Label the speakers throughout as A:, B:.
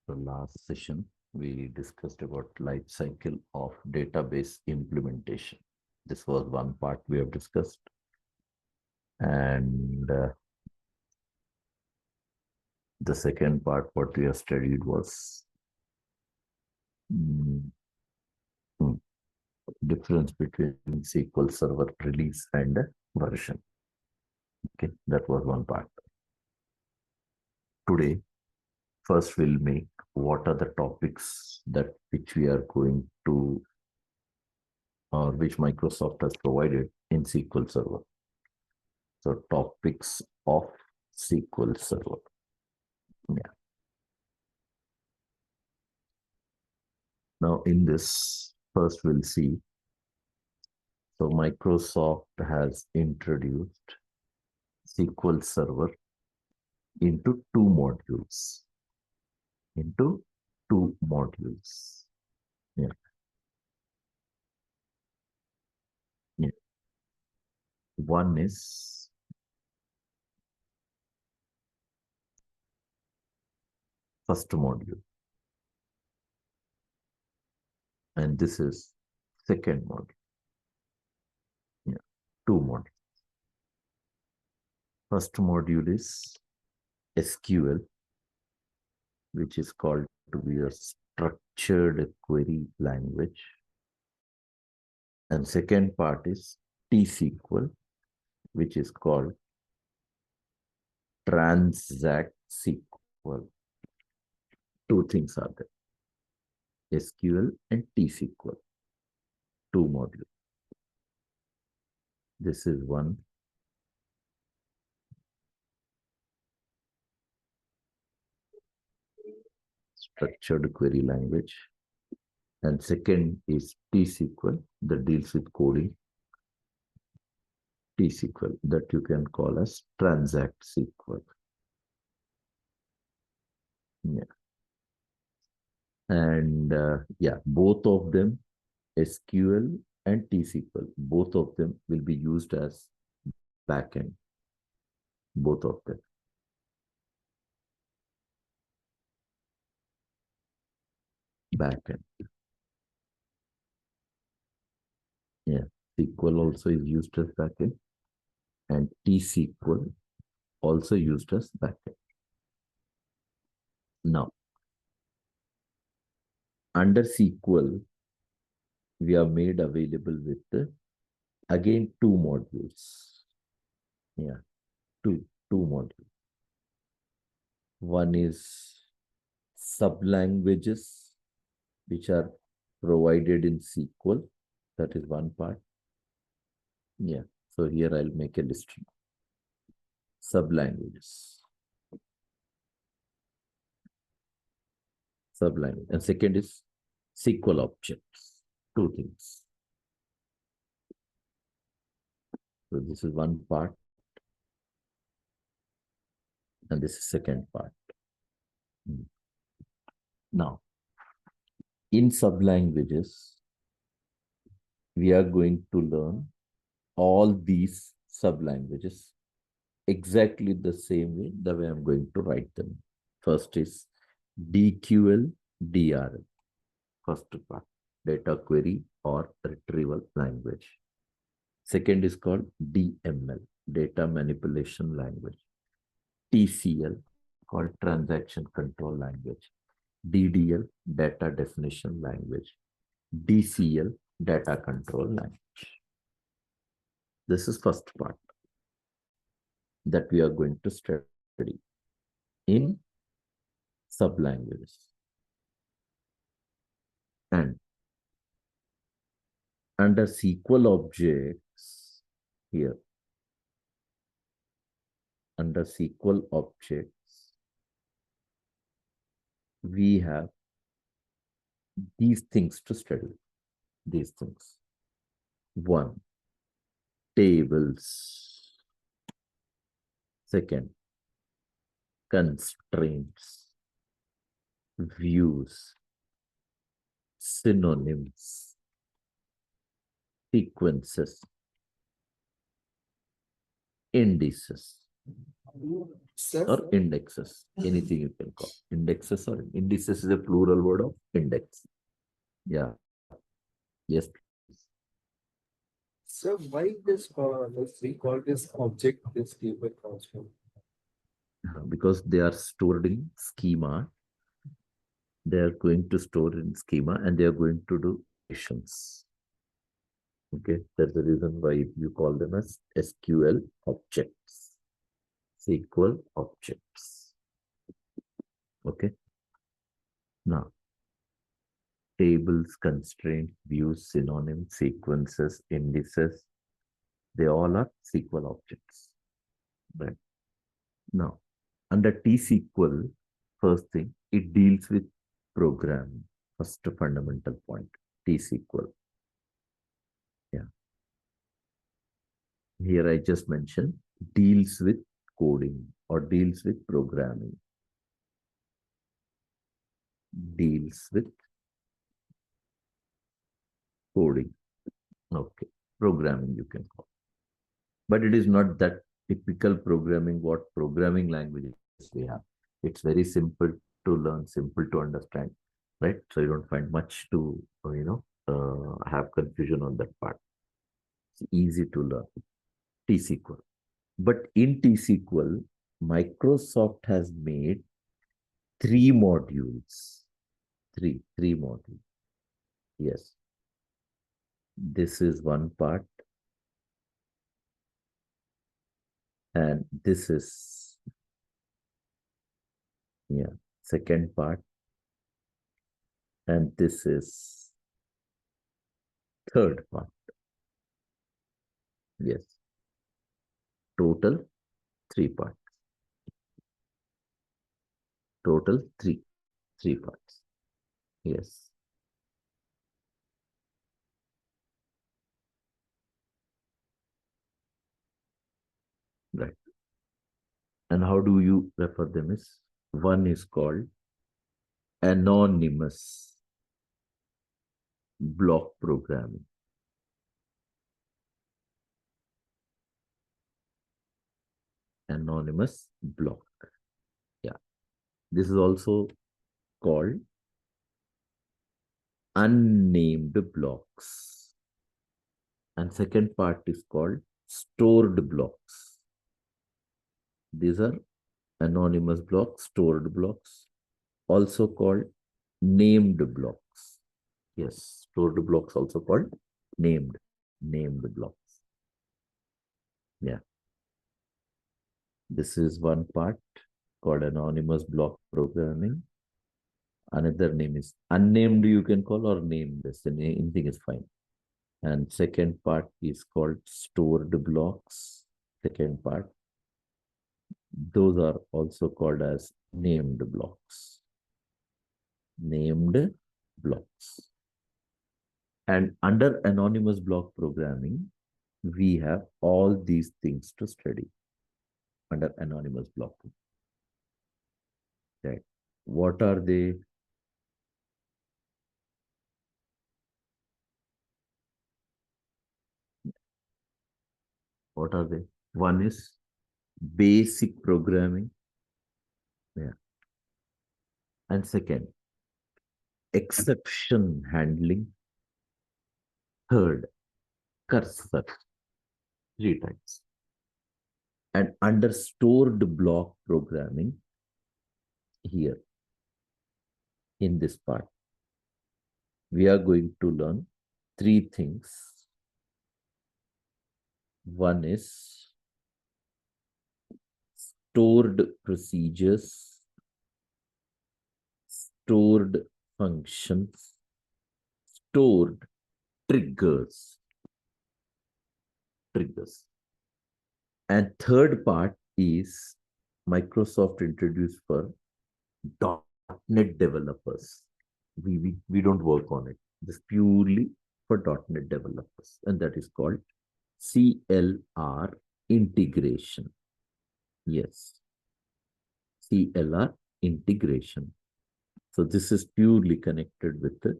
A: The last session, we discussed about life cycle of database implementation. This was one part we have discussed. And the second part, what we have studied was difference between SQL Server release and version. Okay, that was one part. Today, first we'll make what are the topics that which we are going to or which Microsoft has provided in SQL Server. So topics of SQL Server. Yeah. Now in this, first we'll see. So Microsoft has introduced SQL Server into two modules. Yeah. Yeah. One is first module. And this is second module. Yeah. Two modules. First module is SQL, which is called to be a structured query language. And second part is T-SQL, which is called Transact SQL. Two things are there, SQL and T-SQL, two modules. This is one. Structured query language. And second is T-SQL that deals with coding. T-SQL that you can call as Transact SQL. Yeah. And both of them, SQL and T-SQL, both of them will be used as backend. Both of them. Backend. Yeah. SQL also is used as backend. And T-SQL also used as backend. Now, under SQL, we are made available with, again, two modules. Yeah, two modules. One is sublanguages, which are provided in SQL. That is one part. Yeah, so here I'll make a list. Sublanguages. Sublanguage. And second is SQL objects. Two things. So this is one part. And this is second part. Now, in sublanguages, we are going to learn all these sublanguages exactly the same way, the way I'm going to write them. First is DQL, DRL. First part, data query or retrieval language. Second is called DML, data manipulation language. TCL, called transaction control language. DDL, data definition language. DCL, data control language. This is first part that we are going to study in sublanguages. And under SQL objects here, under SQL objects, we have these things to study. These things. One, tables. Second, constraints, views, synonyms, sequences, indices. or indexes. Anything you can call indexes or indices is a plural word of index. Yeah. Yes.
B: So why this we call this object this table transform?
A: Because they are stored in schema. They are going to store in schema and they are going to do operations. Okay, that's the reason why you call them as SQL objects, SQL objects. Okay, now tables, constraints, views, synonyms, sequences, indices, they all are SQL objects. Right now, under T-SQL, first thing, it deals with programming. First fundamental point, T-SQL. Yeah. Here I just mentioned deals with coding or deals with programming. Deals with coding. Okay. Programming you can call. But it is not that typical programming, what programming languages we have. It's very simple to learn, simple to understand, right? So you don't find much to, have confusion on that part. It's easy to learn. T-SQL. But in T-SQL, Microsoft has made three modules. Three modules. Yes. This is one part. And this is, yeah, second part. And this is third part. Yes. Total three parts. Total three parts. Yes. Right. And how do you refer them is one is called anonymous block programming. Anonymous block. Yeah. This is also called unnamed blocks. And second part is called stored blocks. These are anonymous blocks, stored blocks, also called named blocks. Yes, stored blocks also called named blocks. Yeah. This is one part called anonymous block programming. Another name is unnamed, you can call, or named. Anything is fine. And second part is called stored blocks. Second part. Those are also called as named blocks. Named blocks. And under anonymous block programming, we have all these things to study under anonymous blocking. Right. What are they? What are they? One is basic programming. Yeah. And second, exception handling. Third, cursor. Three times. And under stored block programming, here in this part, we are going to learn three things. One is stored procedures, stored functions, stored triggers. And third part is Microsoft introduced for .NET developers. We don't work on it. Just purely for .NET developers. And that is called CLR integration. Yes. CLR integration. So this is purely connected with the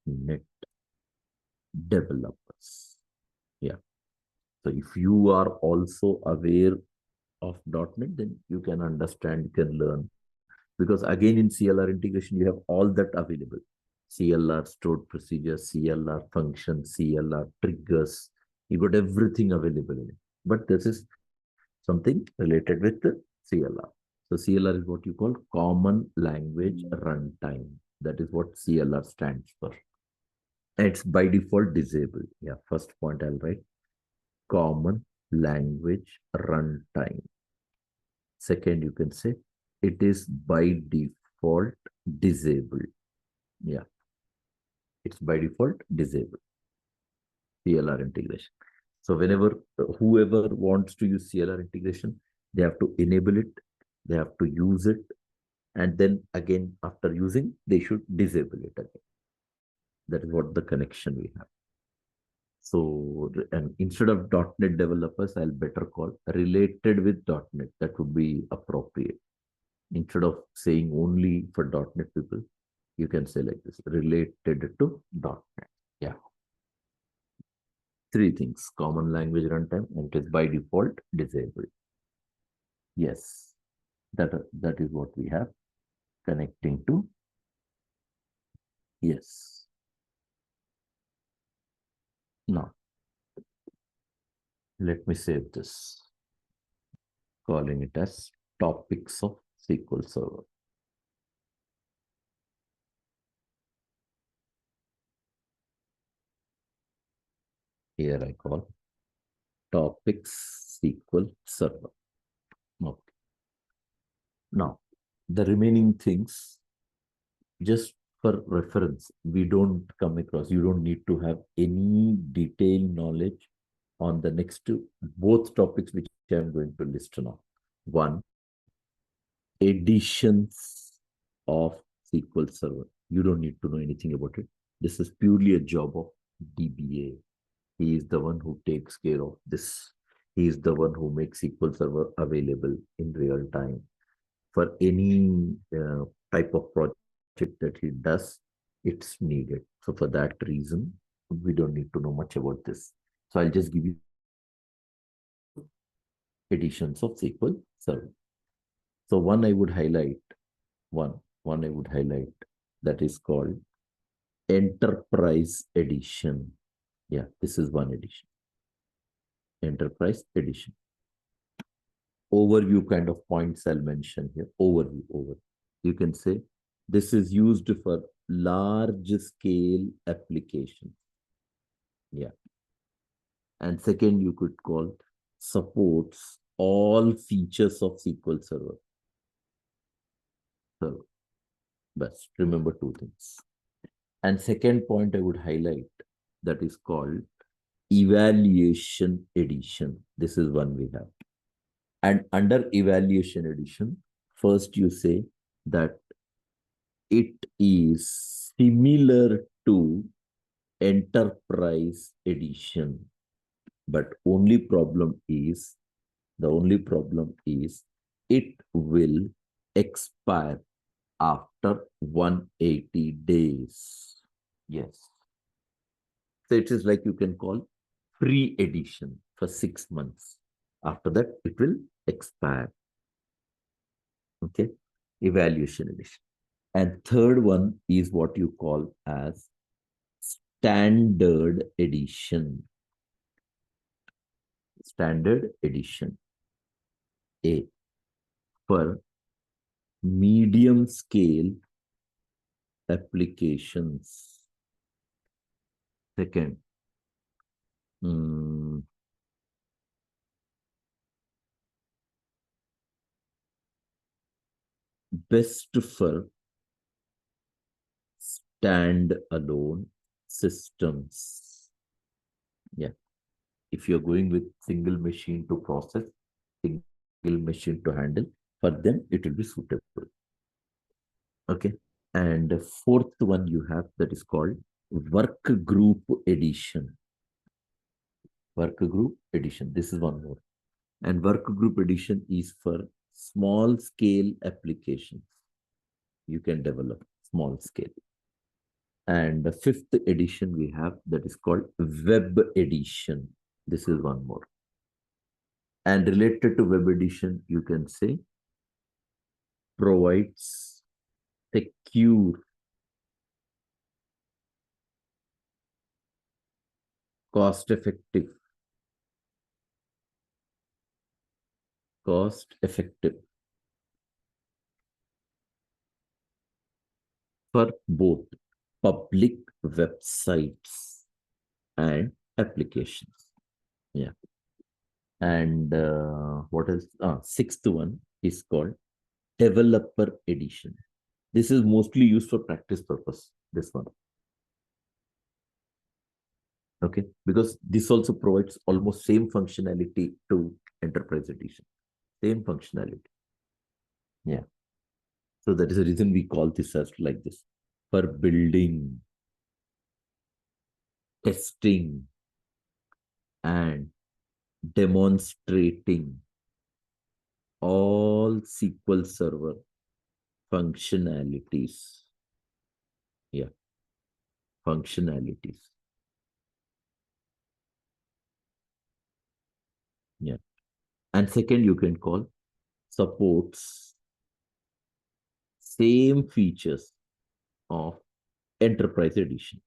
A: .NET developers. Yeah. So if you are also aware of .NET, then you can understand, you can learn. Because again, in CLR integration, you have all that available. CLR stored procedures, CLR functions, CLR triggers. You got everything available in it. But this is something related with the CLR. So CLR is what you call Common Language Runtime. That is what CLR stands for. And it's by default disabled. Yeah, first point I'll write. Common Language Runtime. Second, you can say it is by default disabled. Yeah, it's by default disabled. CLR integration. So whenever whoever wants to use CLR integration, they have to enable it, they have to use it, and then again after using, they should disable it again. That is what the connection we have. So, and instead of .NET developers, I'll better call related with .NET. That would be appropriate. Instead of saying only for .NET people, you can say like this, related to .NET. Yeah. Three things: common language runtime, and it is by default disabled. Yes, that is what we have connecting to. Yes. Now, let me save this, calling it as topics of SQL Server. Here I call topics SQL Server. Okay. Now, the remaining things, just for reference, we don't come across, you don't need to have any detailed knowledge on the next two, both topics which I am going to list now. One, editions of SQL Server. You don't need to know anything about it. This is purely a job of DBA. He is the one who takes care of this. He is the one who makes SQL Server available in real time. For any type of project that he does, it's needed. So for that reason, we don't need to know much about this. So I'll just give you editions of SQL Server. So one I would highlight, that is called Enterprise Edition. Yeah, this is one edition. Enterprise Edition. Overview kind of points I'll mention here. Overview. You can say this is used for large scale applications. Yeah. And second, you could call supports all features of SQL Server. So, best remember two things. And second point I would highlight, that is called Evaluation Edition. This is one we have. And under Evaluation Edition, first you say that it is similar to Enterprise Edition. But the only problem is it will expire after 180 days. Yes. So it is like you can call free edition for 6 months. After that, it will expire. Okay. Evaluation edition. And third one is what you call as standard edition. Standard edition. A, for medium scale applications. Second, best for standalone systems. Yeah. If you're going with single machine to process, single machine to handle, for them it will be suitable. Okay. And the fourth one you have, that is called work group edition. Work group edition. This is one more. And work group edition is for small scale applications. You can develop small scale. And the fifth edition we have, that is called web edition. This is one more. And related to web edition, you can say provides secure, cost-effective for both public websites and applications. Yeah. And what is sixth one is called developer edition. This is mostly used for practice purpose, this one. Okay, because this also provides almost same functionality to enterprise edition. Same functionality. Yeah. So that is the reason we call this as like this. For building, testing, and demonstrating all SQL Server functionalities. Yeah, functionalities. Yeah. And second, you can call supports same features of enterprise edition.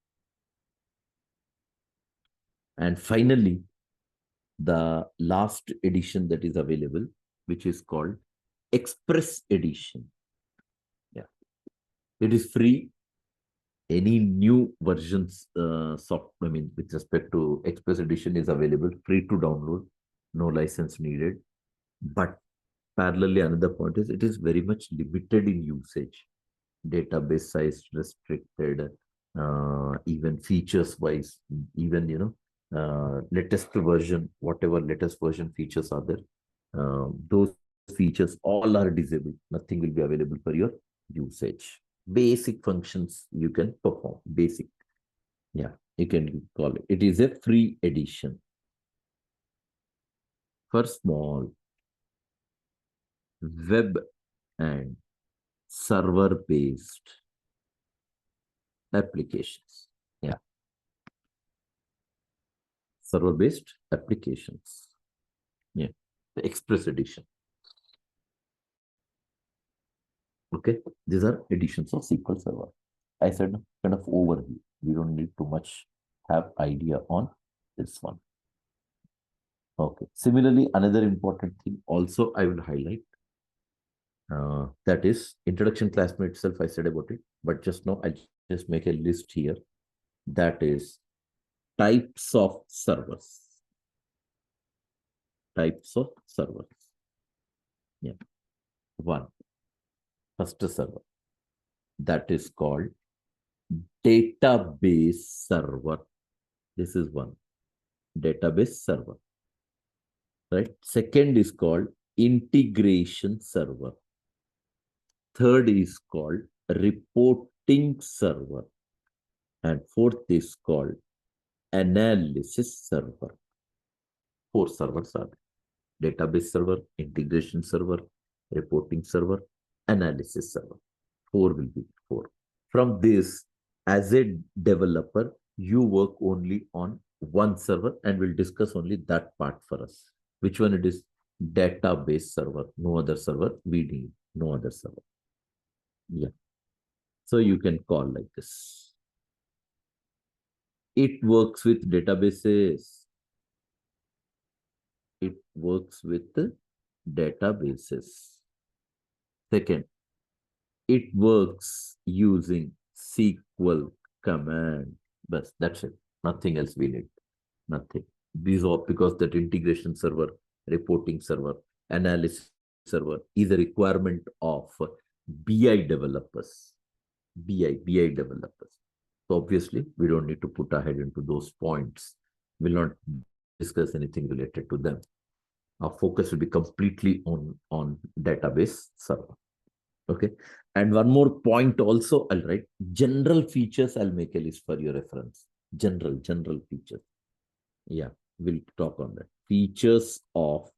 A: And finally, the last edition that is available, which is called Express Edition. Yeah, it is free. Any new versions, with respect to Express Edition is available, free to download, no license needed. But parallelly, another point is it is very much limited in usage. Database size restricted, even features wise, even latest version, whatever latest version features are there, those features all are disabled. Nothing will be available for your usage. Basic functions you can perform. Basic, yeah, you can call it. It is a free edition for small web and server based applications. Yeah, server based applications. Yeah, the Express edition. Okay, these are editions of SQL Server. I said kind of overview. We don't need too much have idea on this one. Okay. Similarly, another important thing also I will highlight, that is introduction classmate itself. I said about it, but just now I just make a list here. That is types of servers. Types of servers. Yeah. First server. That is called database server. This is one. Database server. Right. Second is called integration server. Third is called reporting server. And fourth is called analysis server. Four servers are there: database server, integration server, reporting server, analysis server. Four will be four. From this, as a developer, you work only on one server and we'll discuss only that part for us. Which one it is? Database server. No other server. We need no other server. Yeah. So you can call like this. It works with databases. It works with databases. Second, it works using SQL command. But that's it. Nothing else we need. Nothing. These are because that integration server, reporting server, analysis server is a requirement of BI developers. BI developers. So obviously, we don't need to put our head into those points. We'll not discuss anything related to them. Our focus will be completely on database server. Okay. And one more point also, I'll write general features. I'll make a list for your reference. General features. Yeah, we'll talk on that. Features of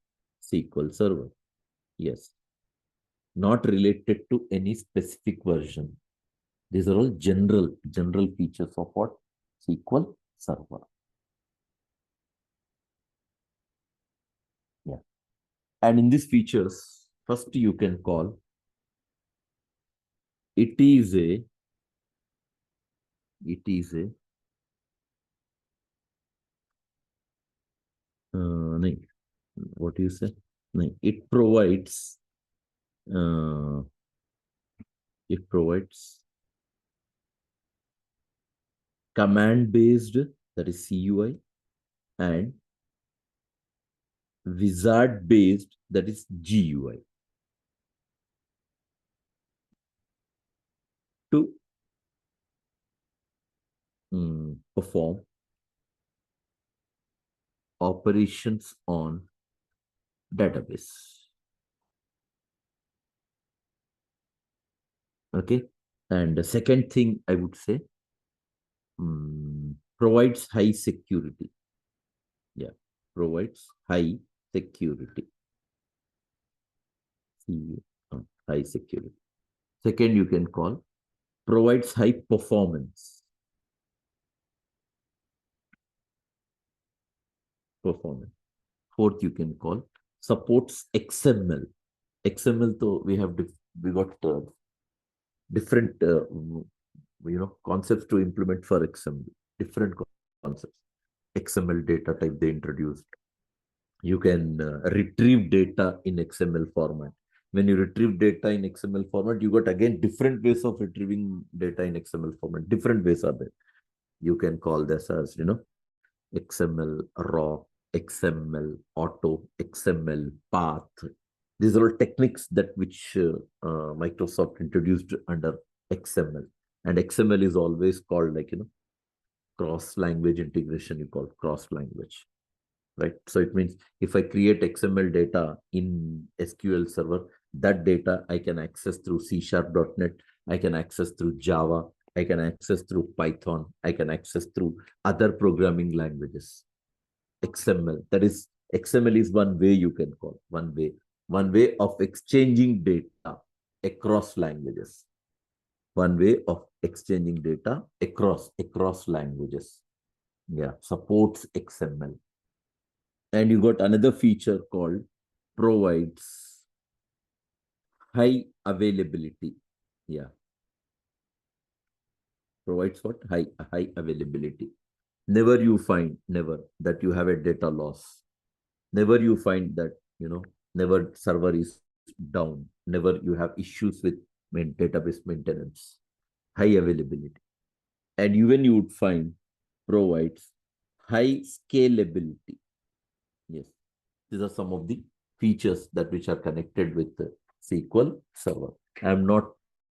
A: SQL Server. Yes. Not related to any specific version. These are all general features of what? SQL Server. Yeah. And in these features, first you can call it is a no, what do you say? No, uh, it provides command based, that is CUI, and wizard based, that is GUI, to perform operations on database. Okay. And the second thing I would say, provides high security. Yeah, provides high security. High security. Second, you can call provides high performance. Fourth, you can call supports XML. XML, though we have we got different concepts to implement for XML. Different concepts. XML data type they introduced. You can retrieve data in XML format. When you retrieve data in XML format, you got again different ways of retrieving data in XML format. Different ways are there. You can call this as, XML raw, XML auto, XML path. These are all techniques that which Microsoft introduced under XML. And XML is always called like, cross-language integration, you call cross-language. Right? So it means if I create XML data in SQL Server, that data I can access through C#.NET, I can access through Java, I can access through Python, I can access through other programming languages. XML, that is, XML is one way you can call, one way of exchanging data across languages. One way of exchanging data across languages. Yeah, supports XML. And you got another feature called provides high availability. Yeah. Provides what? High availability. Never that you have a data loss. Never you find that, never server is down. Never you have issues with database maintenance. High availability. And even you would find provides high scalability. Yes. These are some of the features that which are connected with the SQL Server. I am not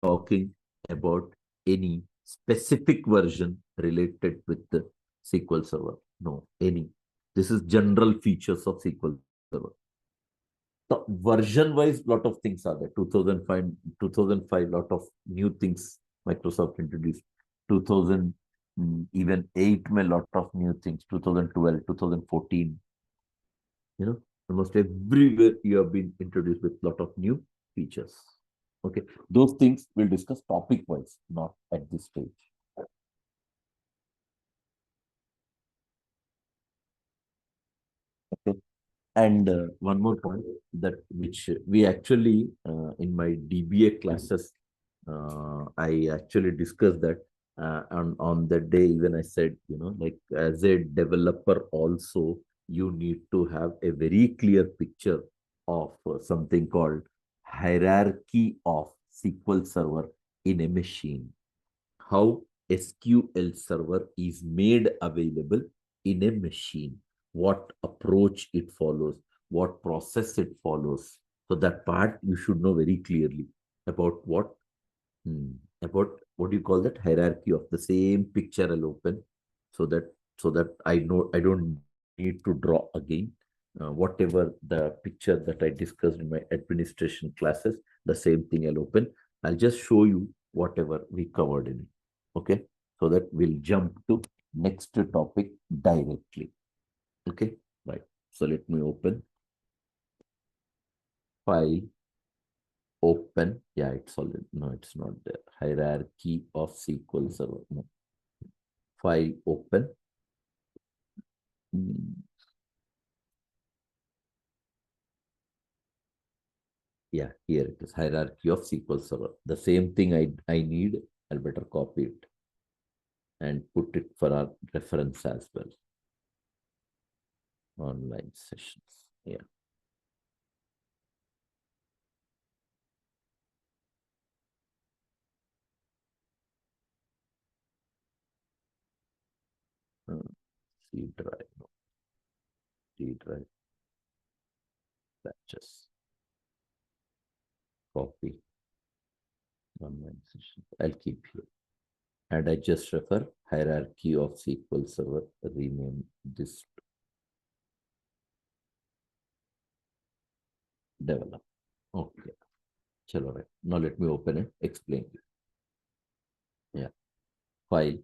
A: talking about any specific version related with the SQL Server. No, any. This is general features of SQL Server. So version-wise, lot of things are there. 2005, lot of new things Microsoft introduced. 2000, even 8, may lot of new things. 2012, 2014. Almost everywhere you have been introduced with a lot of new features. Okay, those things we'll discuss topic wise, not at this stage. Okay, and one more point that which we actually in my DBA classes, I actually discussed that on that day. Even I said, like as a developer also, you need to have a very clear picture of something called hierarchy of SQL Server in a machine. How SQL Server is made available in a machine, what approach it follows, what process it follows. So that part you should know very clearly about about what do you call that hierarchy of the same picture. I'll open so that I know I don't need to draw again. Whatever the picture that I discussed in my administration classes, the same thing I'll open. I'll just show you whatever we covered in it. Okay, so that we'll jump to next topic directly. Okay, right. So let me open file, open. Yeah, it's already, no, it's not there. Hierarchy of SQL Server. No. File, open. Yeah, here it is, hierarchy of SQL Server. The same thing I need, I'll better copy it and put it for our reference as well. Online sessions. Yeah. C drive, no, D drive, batches, copy, online sessions. I'll keep here. And I just refer hierarchy of SQL Server, rename this to develop. Okay. Chalo, right. Now let me open it, explain it. Yeah. File,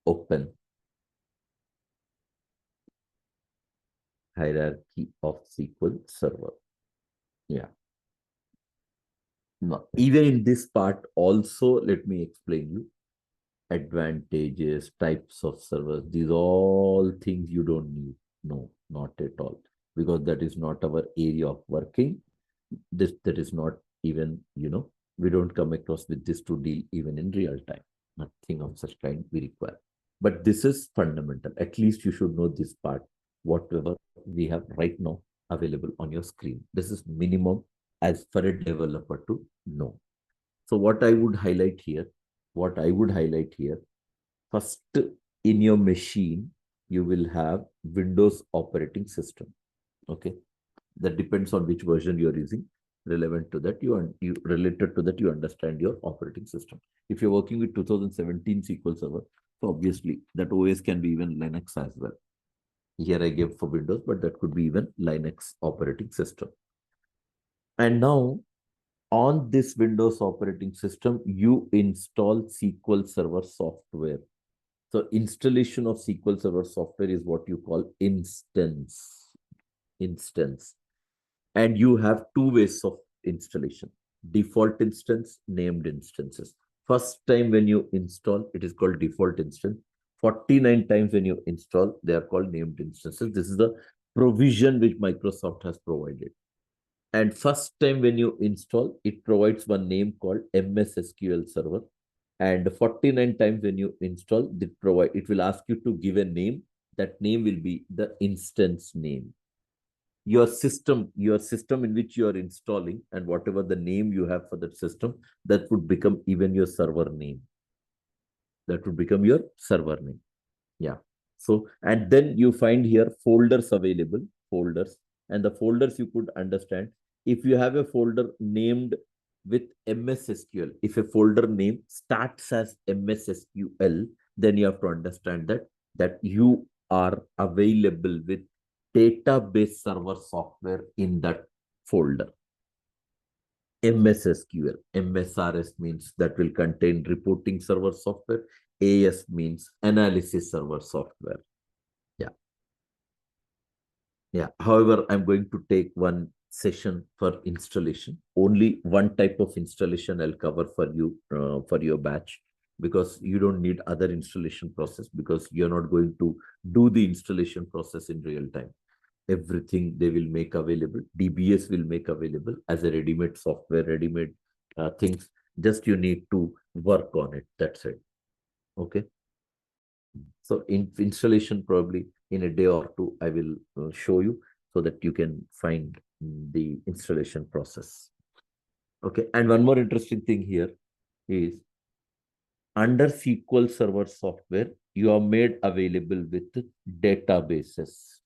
A: open, hierarchy of SQL Server. Yeah. Now, even in this part also, let me explain you advantages, types of servers. These all things you don't need. No, not at all. Because that is not our area of working. That is not even, we don't come across with this to deal even in real time. Nothing of such kind we require. But this is fundamental. At least you should know this part, whatever we have right now available on your screen. This is minimum as for a developer to know. So what I would highlight here, first in your machine, you will have Windows operating system. Okay. That depends on which version you are using. Relevant to that, you related to that, you understand your operating system. If you're working with 2017 SQL Server, so obviously that OS can be even Linux as well. Here I gave for Windows, but that could be even Linux operating system. And now on this Windows operating system, you install SQL Server software. So installation of SQL Server software is what you call instance. And you have two ways of installation: default instance, named instances. First time when you install, it is called default instance. 49 times when you install, they are called named instances. This is the provision which Microsoft has provided. And first time when you install, it provides one name called MS SQL Server. And 49 times when you install, it will ask you to give a name. That name will be the instance name. Your system in which you are installing, and whatever the name you have for that system, that would become even your server name. Yeah. So, and then you find here folders available, and the folders you could understand. If you have a folder named with MS SQL, if a folder name starts as MS SQL, then you have to understand that you are available with database server software in that folder. MS SQL, MSRS means that will contain reporting server software. AS means analysis server software. Yeah. Yeah. However, I'm going to take one session for installation. Only one type of installation I'll cover for you, for your batch, because you don't need other installation process, because you're not going to do the installation process in real time. Everything they will make available. DBS will make available as a ready-made software, ready-made things. Just you need to work on it. That's it. Okay. So in installation, probably in a day or two, I will show you so that you can find the installation process. Okay. And one more interesting thing here is under SQL Server software, you are made available with databases.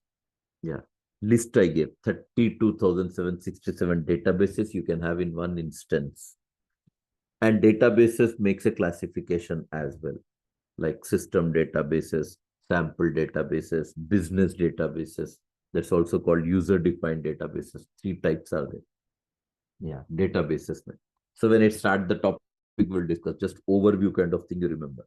A: Yeah. List I gave 32,767 databases you can have in one instance. And databases makes a classification as well, like system databases, sample databases, business databases. That's also called user-defined databases. 3 types are there. Yeah, databases. So when it starts, the topic we'll discuss, just overview kind of thing you remember.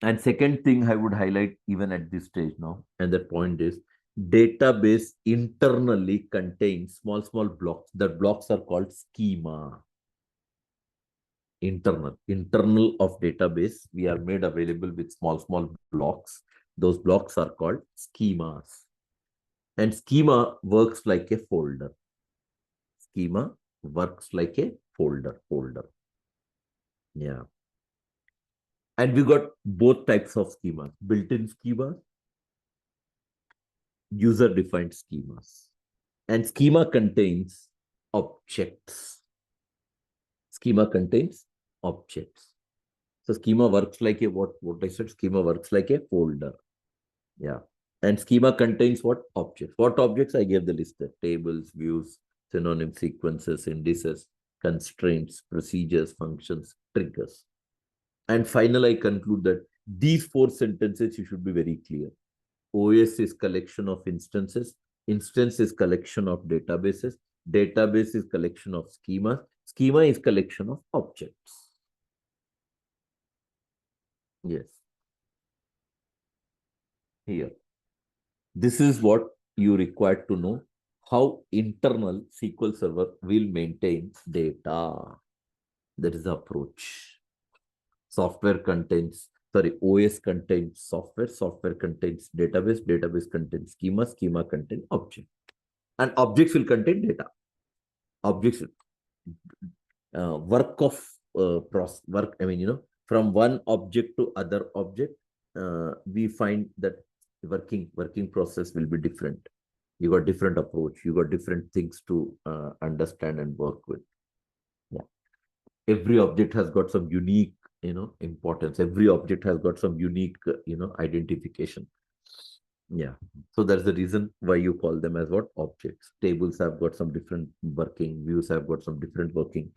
A: And second thing I would highlight even at this stage now, and that point is database internally contains small blocks. The blocks are called schema. Internal of database, we are made available with small blocks. Those blocks are called schemas. And schema works like a folder. schema works like a folder. Yeah. And we got both types of schemas, built-in schemas, user-defined schemas. And schema contains objects. Schema contains objects. So schema works like a what I said, schema works like a folder. Yeah. And schema contains what? Objects. What objects? I gave the list there. Tables, views, synonym sequences, indices, constraints, procedures, functions, triggers. And finally, I conclude that these 4 sentences you should be very clear. OS is collection of instances. Instance is collection of databases. Database is collection of schemas. Schema is collection of objects. Yes. Here. This is what you require to know how internal SQL Server will maintain data. That is the approach. Software contains, OS contains software, software contains database, database contains schema, schema contains object. And objects will contain data. Objects, work of work, from one object to other object, we find that working process will be different. You got different approach, you got different things to understand and work with. Yeah. Every object has got some unique, importance. Every object has got some unique, identification. Yeah. So that's the reason why you call them as what? Objects. Tables have got some different working, views have got some different working.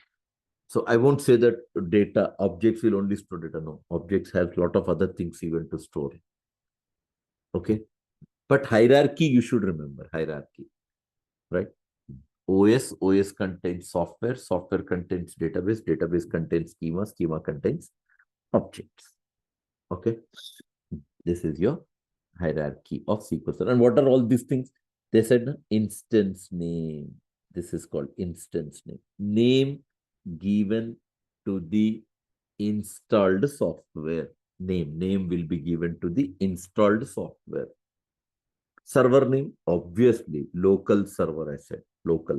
A: So I won't say that data objects will only store data. No, objects have a lot of other things even to store. Okay. But hierarchy, you should remember hierarchy, right? OS contains software, software contains database, database contains schema, schema contains objects. Okay. This is your hierarchy of SQL Server. And what are all these things? They said instance name. This is called instance name. Name given to the installed software. Name will be given to the installed software. Server name, obviously, local server, I said. Local.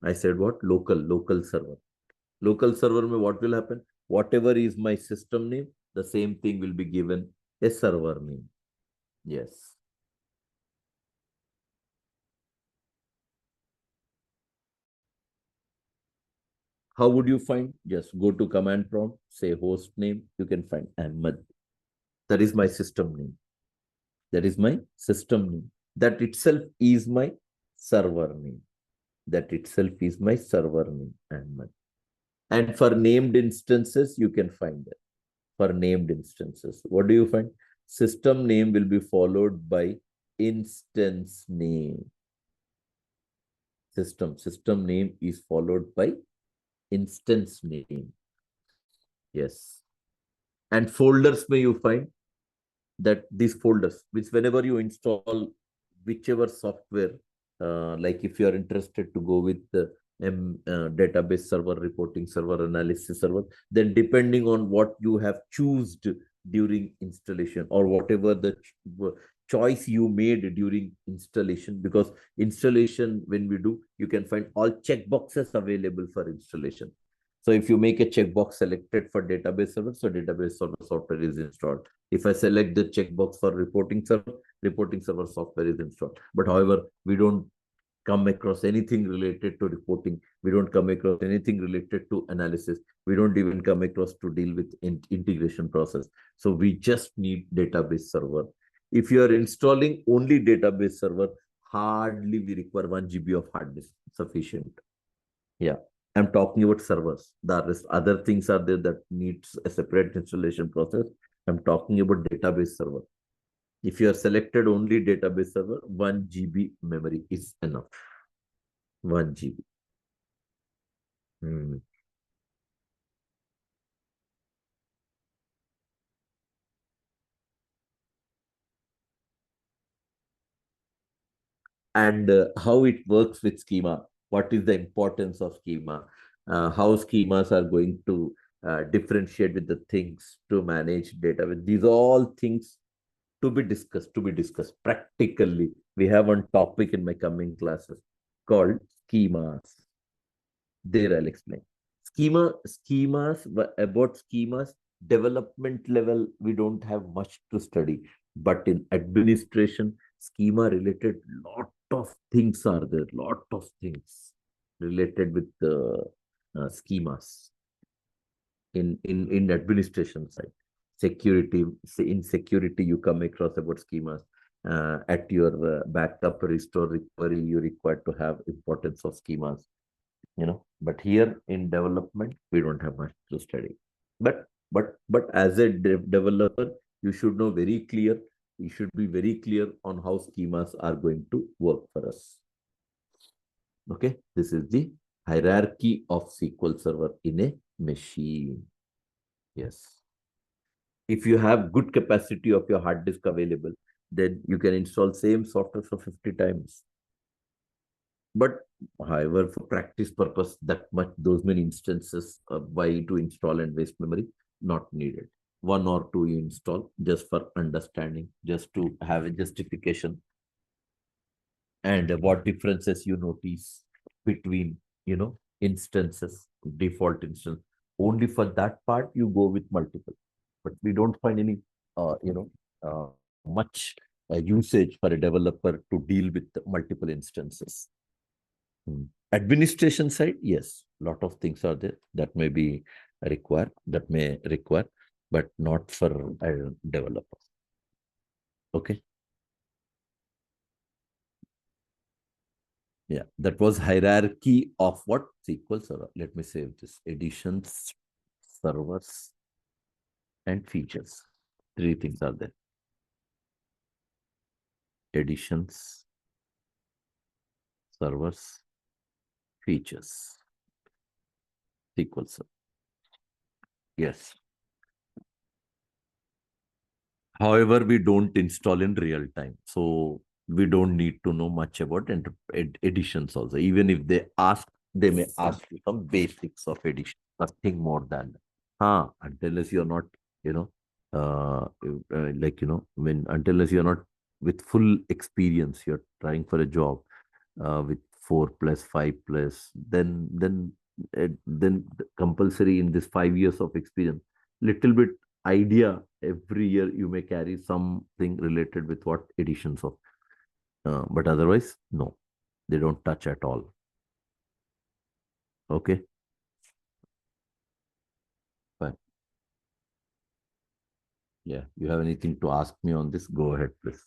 A: I said what? Local server. Local server, what will happen? Whatever is my system name, the same thing will be given a server name. Yes. How would you find? Just go to command prompt, say host name, you can find Ahmed. That is my system name. That is my system name. That itself is my server name. That itself is my server name, Ahmed. And for named instances, you can find it. For named instances, what do you find? System name will be followed by instance name. System name is followed by instance name. Yes. And folders may you find that these folders, which whenever you install whichever software, like if you are interested to go with the database server, reporting server, analysis server, then depending on what you have chosen during installation or whatever the choice you made during installation, because installation, when we do, you can find all checkboxes available for installation. So if you make a checkbox selected for database server, so database server software is installed. If I select the checkbox for reporting server software is installed. But however, we don't come across anything related to reporting. We don't come across anything related to analysis. We don't even come across to deal with integration process. So we just need database server. If you are installing only database server, hardly we require 1 GB of hard disk, sufficient. Yeah. I'm talking about servers. The other things are there that needs a separate installation process. I'm talking about database server. If you are selected only database server, 1 GB memory is enough. 1 GB. And how it works with schema. What is the importance of schema? How schemas are going to differentiate with the things to manage data. These all things to be discussed practically. We have one topic in my coming classes called schemas. There I'll explain. Schemas, about schemas, development level, we don't have much to study. But in administration, schema related, lot of things are there, lot of things related with the schemas in administration side. Security, in security, you come across about schemas. At your backup, restore, recovery, you require to have importance of schemas, but here in development we don't have much to study. But as a developer, you should know very clear, you should be very clear on how schemas are going to work for us. Okay, this is the hierarchy of SQL Server in a machine. Yes, if you have good capacity of your hard disk available, then you can install same software for 50 times. But however, for practice purpose, those many instances why to install and waste memory, not needed. One or two you install just for understanding, just to have a justification. And what differences you notice between, instances, default instance. Only for that part you go with multiple. But we don't find any, much usage for a developer to deal with multiple instances. Administration side, yes, lot of things are there that may require, but not for a developer. Okay. Yeah, that was hierarchy of what? SQL Server. Let me save this. Editions, servers, and features. Three things are there. Editions, servers, features. SQL Server. Yes. However, we don't install in real time. So we don't need to know much about editions also. Even if they ask, they may ask you some basics of edition, nothing more than that. Unless you're not, unless you're not with full experience, you're trying for a job with 4+, 5+, then compulsory in this 5 years of experience, little bit idea every year you may carry something related with what editions of, but otherwise no, they don't touch at all. Okay, fine. Yeah, you have anything to ask me on this? Go ahead, please.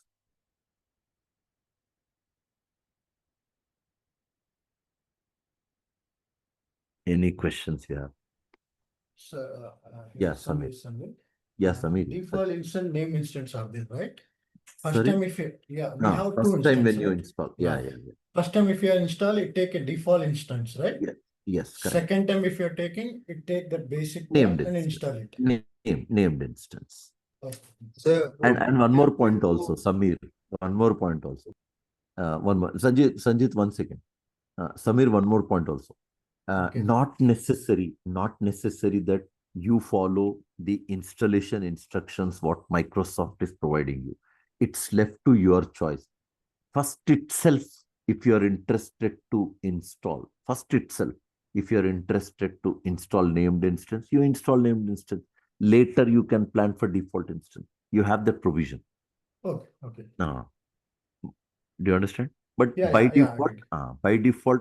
A: Any questions you have? Yeah, Samir. Yeah, Samir.
C: Default instant name instance are there, right? First
A: Sorry?
C: time if you, we have two
A: First time
C: instances,
A: when you
C: right?
A: install. Yeah.
C: First time if you install, it take a default instance, right?
A: Yeah. Yes, correct.
C: Second time if you're taking, it take the basic
A: Named
C: one and
A: instance.
C: install it.
A: Named instance.
C: Okay.
B: So,
A: And one more point also, Samir. One more point also. One more. Sanjit, 1 second. Samir, one more point also.
C: Okay.
A: Not necessary that you follow the installation instructions what Microsoft is providing you. It's left to your choice. First itself, if you are interested to install, named instance, you install named instance. Later, you can plan for default instance. You have that provision.
C: Okay.
A: Do you understand? But
C: Yeah,
A: by
C: yeah,
A: default,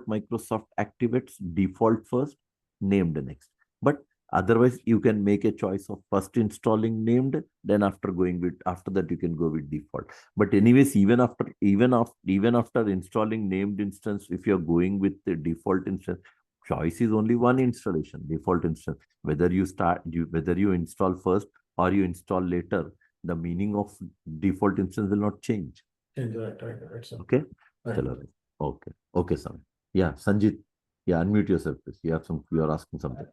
A: Microsoft activates default first, named next. But otherwise, you can make a choice of first installing named, then after that you can go with default. But anyways, even after installing named instance, if you're going with the default instance, choice is only one installation, default instance. Whether you install first or you install later, the meaning of default instance will not change.
C: Right. So,
A: Okay.
C: right.
A: Okay, Sam. Yeah, Sanjit. Yeah, unmute yourself, please. You are asking something.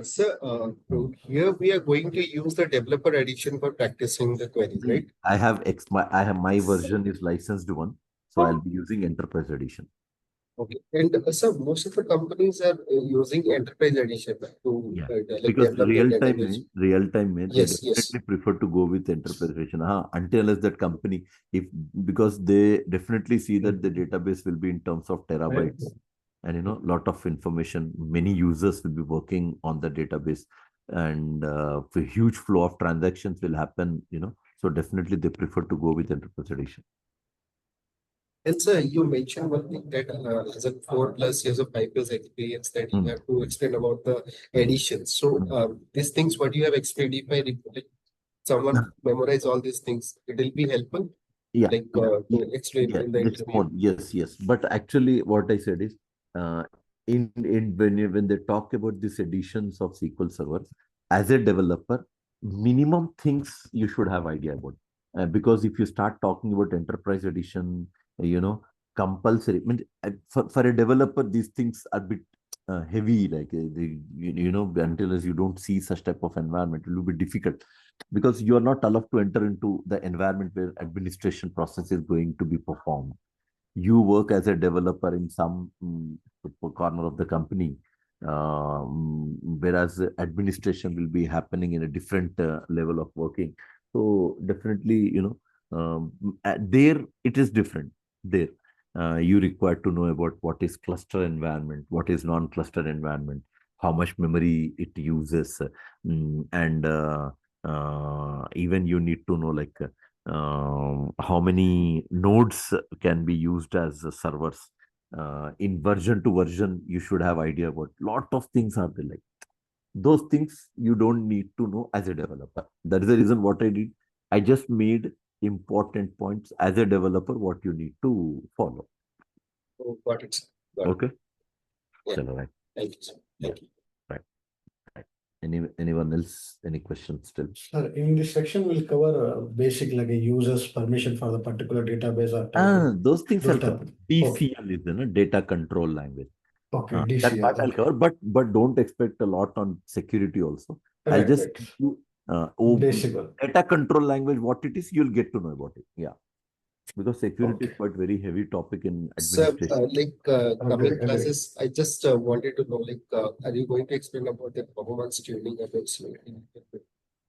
B: sir, here we are going to use the developer edition for practicing the queries, right?
A: I have my version is licensed one, so I'll be using enterprise edition.
B: Okay. And sir, most of the companies are using enterprise edition to
A: Because
B: develop
A: real
B: their
A: time, they
B: Yes.
A: definitely prefer to go with enterprise edition. Until as that company, because they definitely see that the database will be in terms of terabytes. and lot of information. Many users will be working on the database, and a huge flow of transactions will happen. So definitely they prefer to go with enterprise edition.
B: And sir, you mentioned one thing that as a 4+ years of 5 years experience that you have to explain about the additions. So these things, what you have explained, if I like, someone memorize all these things, it will be helpful.
A: Yeah,
B: Like to explain in the
A: that's
B: interview.
A: more. Yes. But actually, what I said is, in when they talk about these editions of SQL servers, as a developer, minimum things you should have idea about. Because if you start talking about enterprise edition, you know, compulsory. For a developer, these things are a bit heavy. Like until as you don't see such type of environment, it will be difficult because you are not allowed to enter into the environment where administration process is going to be performed. You work as a developer in some corner of the company, whereas administration will be happening in a different level of working. So definitely, there it is different. There, you require to know about what is cluster environment, what is non-cluster environment, how much memory it uses, and even you need to know like how many nodes can be used as servers. In version to version, you should have idea about lot of things are there. Like those things you don't need to know as a developer. That is the reason what I did. I just made important points as a developer what you need to follow.
B: Oh, got it, sir. Got it.
A: Okay.
B: Yeah.
A: Chalo, right.
B: Thank you, sir. Thank you.
A: Right. Anyone else? Any questions still?
C: Sir, in this section, we'll cover basic like a user's permission for the particular database or table.
A: Those things
C: Those
A: I'll cover.
C: type.
A: DCL is data control language.
C: Okay,
A: That part
C: DCL.
A: I'll cover, but don't expect a lot on security also. I'll
C: Right,
A: just
C: right.
A: give you
C: Basic one.
A: data control language, what it is, you'll get to know about it. Yeah. Because security is
C: Okay.
A: quite very heavy topic in
B: Sir,
A: administration.
B: coming
C: Agree.
B: classes, I just wanted to know, are you going to explain about the performance tuning approximately?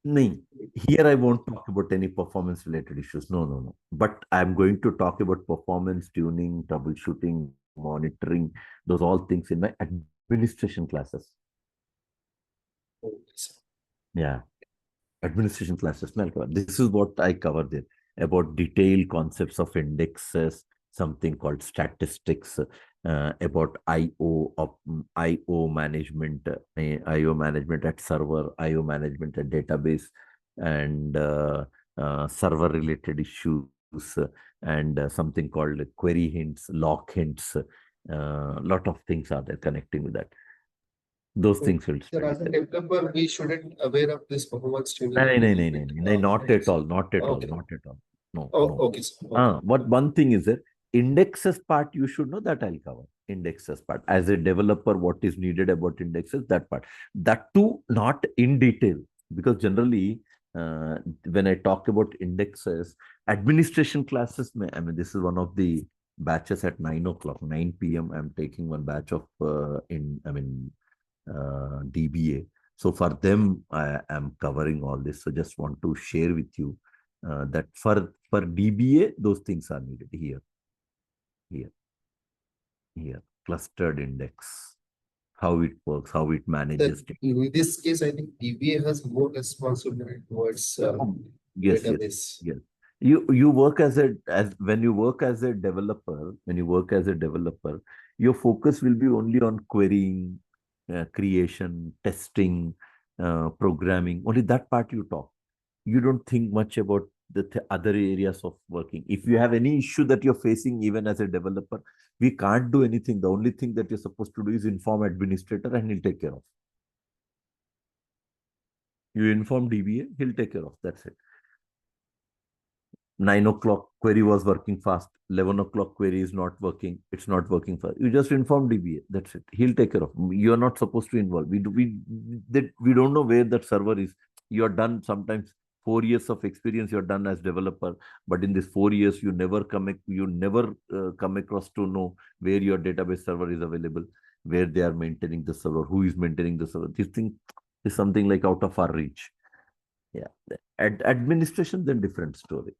A: No, here I won't talk about any performance related issues. No. But I'm going to talk about performance tuning, troubleshooting, monitoring, those all things in my administration classes.
B: Okay, sir.
A: Yeah. Administration classes. This is what I cover there about detailed concepts of indexes, something called statistics, about IO management, IO management at server, IO management at database, and server related issues, and something called query hints, lock hints. Lot of things are there connecting with that. Those things will
B: Sir, as a
A: study.
B: developer, we shouldn't aware of this performance tuning.
A: No, not at all, not at all,
B: Okay.
A: not at all. No,
B: Oh,
A: no.
B: okay, sir. Okay.
A: What one thing is that indexes part you should know that I'll cover. Indexes part. As a developer, what is needed about indexes, that part. That too, not in detail. Because generally, when I talk about indexes, administration classes, this is one of the batches at 9 o'clock, 9 p.m. I'm taking one batch of DBA. So for them, I am covering all this. So just want to share with you that for DBA, those things are needed here. Clustered index, how it works, how it manages.
B: In this case, I think DBA has more responsibility towards
A: Yes.
B: database.
A: Yes. You work as when you work as a developer, your focus will be only on querying, creation, testing, programming. Only that part you talk. You don't think much about the other areas of working. If you have any issue that you're facing, even as a developer, we can't do anything. The only thing that you're supposed to do is inform administrator and he'll take care of. You inform DBA, he'll take care of. That's it. 9 o'clock query was working fast. 11 o'clock query is not working. It's not working fast. You just inform DBA. That's it. He'll take care of. You're not supposed to involve. We don't know where that server is. You're done sometimes 4 years of experience. You're done as developer, but in this 4 years, you never come across to know where your database server is available, where they are maintaining the server, who is maintaining the server. This thing is something like out of our reach. Yeah. Administration, then different story.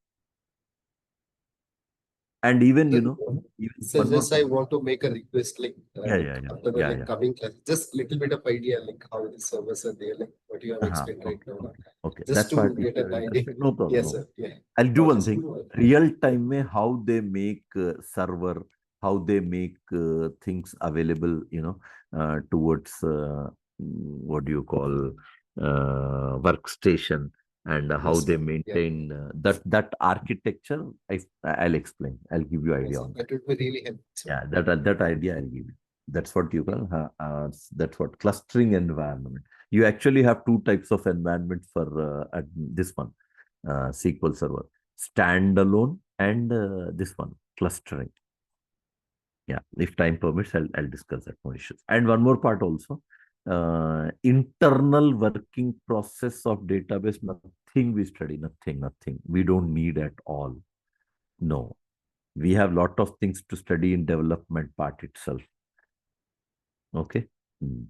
A: And even, you
B: Just-
A: know, even
B: So
A: one more
B: just I want to make a request, like,
A: yeah.
B: after the like coming class, just little bit of idea, like how the servers are there, like what you have explained right
A: Okay,
B: now.
A: okay, okay.
B: Just
A: That
B: to
A: part, if
B: get
A: you're
B: an idea.
A: interested, no problem.
B: Yes,
A: No.
B: sir. Yeah.
A: I'll do one
B: Just
A: thing.
B: to-
A: Real time mein how they make server, how they make things available, you know, towards what do you call workstation, and how
B: Yes,
A: they
B: sir. Yeah.
A: maintain that architecture. I'll explain. I'll give you
B: Yes,
A: idea
B: sir.
A: on that.
B: That would be really helpful.
A: Yeah, that idea I'll give you. That's what you call that's what clustering environment. You actually have two types of environment for this one, SQL Server, standalone and this one, clustering. Yeah, if time permits, I'll discuss that, no issues. And one more part also, internal working process of database. Nothing we study, nothing. We don't need at all. No, we have lot of things to study in development part itself. Okay. Hmm.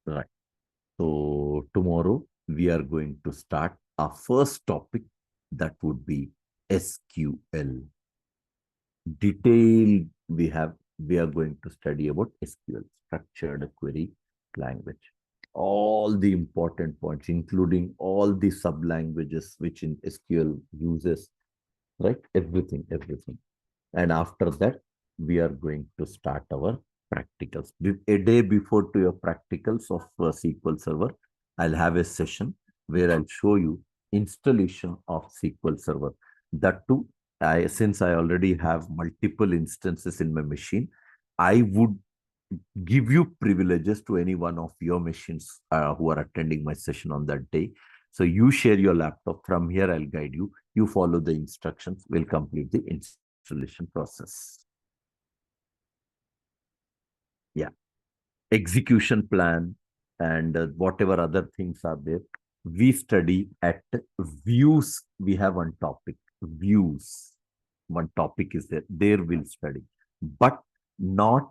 A: Right. So tomorrow we are going to start our first topic, that would be SQL. Detailed we are going to study about SQL, structured query language. All the important points, including all the sub languages which in SQL uses, right? Everything. And after that, we are going to start our practicals. A day before to your practicals of SQL Server, I'll have a session where I'll show you installation of SQL Server. That too, since I already have multiple instances in my machine, I would give you privileges to any one of your machines who are attending my session on that day. So you share your laptop. From here, I'll guide you. You follow the instructions. We'll complete the installation process. Yeah. Execution plan and whatever other things are there. We study at views. We have one topic, views. One topic is there. There we'll study, but not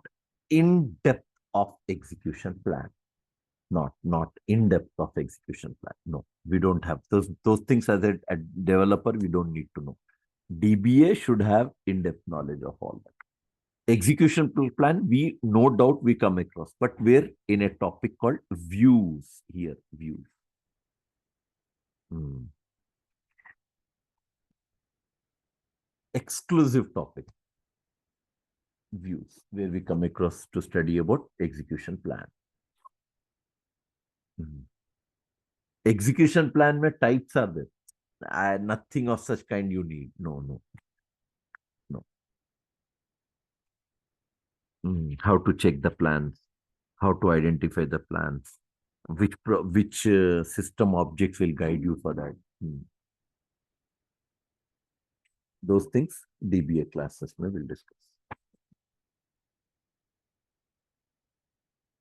A: in depth of execution plan. Not in depth of execution plan. No, we don't have those things as a developer. We don't need to know. DBA should have in-depth knowledge of all that. Execution plan, we no doubt we come across, but we're in a topic called views here. Views. Hmm. Exclusive topic. Views, where we come across to study about execution plan. Hmm. Execution plan where types are there. Nothing of such kind you need. No. How to check the plans, how to identify the plans, which system objects will guide you for that. Those things DBA classes may will discuss.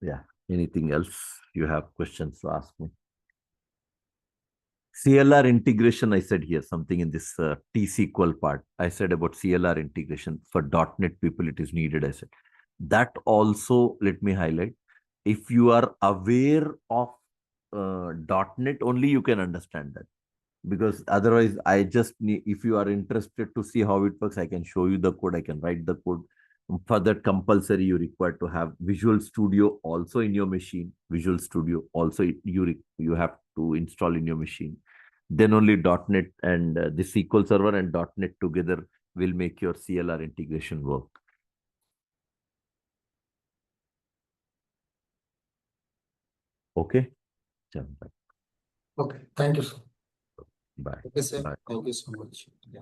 A: Yeah. Anything else you have questions to ask me? CLR integration, I said here something in this T-SQL part. I said about CLR integration for .NET people, it is needed. I said that also. Let me highlight. If you are aware of .NET only, you can understand that, because otherwise I just need, if you are interested to see how it works, I can show you the code, I can write the code. For that compulsory you require to have Visual Studio also in your machine. Visual Studio also you have to install in your machine. Then only .NET and the SQL Server and .NET together will make your CLR integration work. Okay.
C: Okay, thank you, sir.
A: Bye.
B: Okay, sir.
A: Bye.
B: Thank you so much. Yeah.